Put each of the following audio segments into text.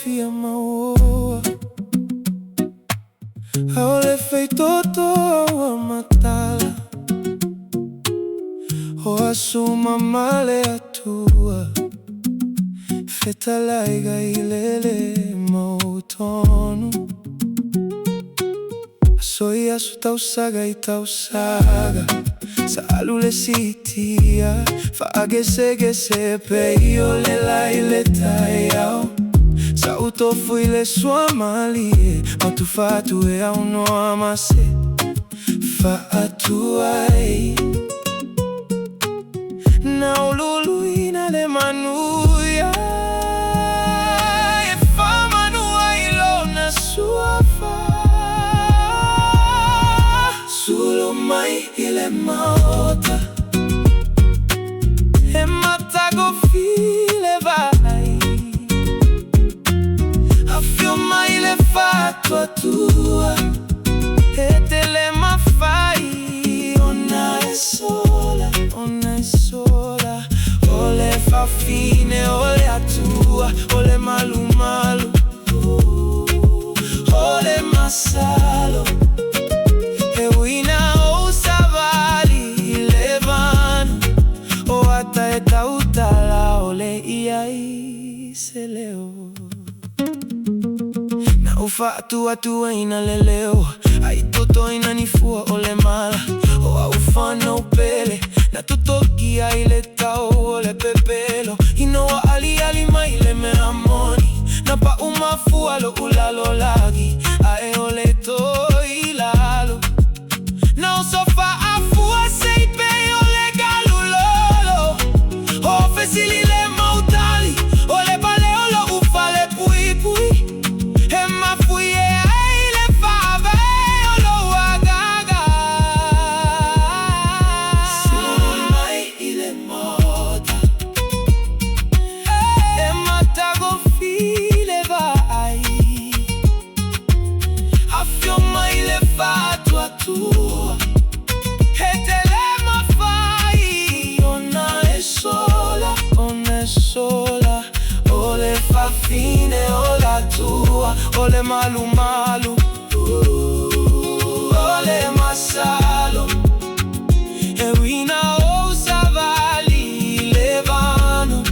fia maoa. Aole feito toa matala, o asuma male atua. Fetalaiga ilele mautono, soi asu tausaga i tausaga. Sa alule sitia, fa agese peio le lai le taiao. Sa utofu ile sua malie, matu fatu e au no amase. Fa atuai na ululu ina le manuia. E fa manua ilo na sua fa. Sulu mai ile maota, e matago file vai. Affio mai le fatua tua, e te le mafai. Ona è sola, ona è sola. O le fa fine, o le atua, o le malu malu, o le masalo. E uina o savali levano, o ata e tautala, o le iai se leo. Na ufa atua ina leleo, ai toto ina nifua o le mala. O au fana upele, na tutoki ai le tau o le pepelo. Ino ali mai le me amoni, na pa umafua lo ulalo lagi. Ae o le toi lalo, na o sofa afua sei peo le galulolo. O fesili le mautali, o le paleo lo ufa le pui pui. E ma fui e ai le fave o lo agaga. Sul mai ile mota, e matago file vai. Affio mai le fatua tua, e te le mafai. Ona è sola, ona è sola. O le fa fine, o la tua, o le malu malu, o le masalo. E uina o savali levano,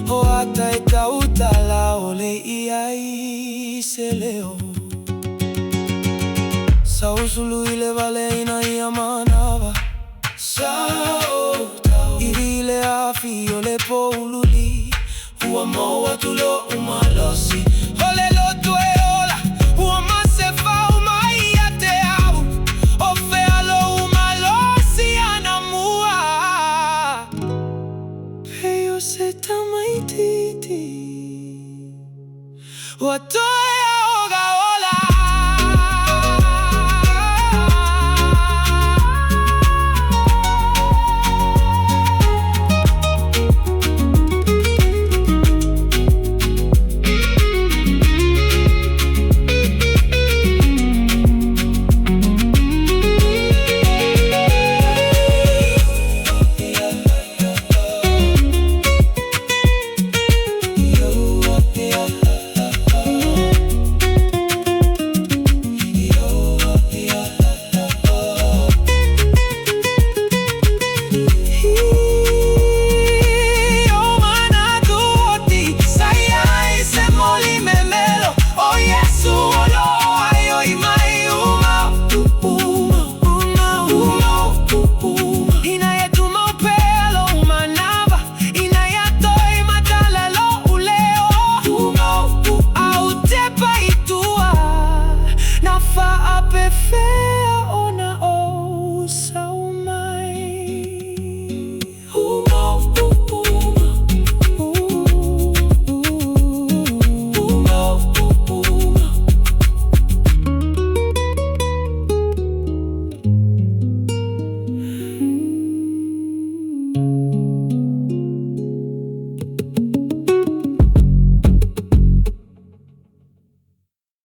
o ata e tautala, o le iai se leo. Sa usulu ile valeina i amanava. Sa ile afi o le poululi, ua moa tulo umalosi. Ole lo tue ola, ua mase fa umai ate au. O fea lo umalosi anamua. Peyo se tamaititi, ua toe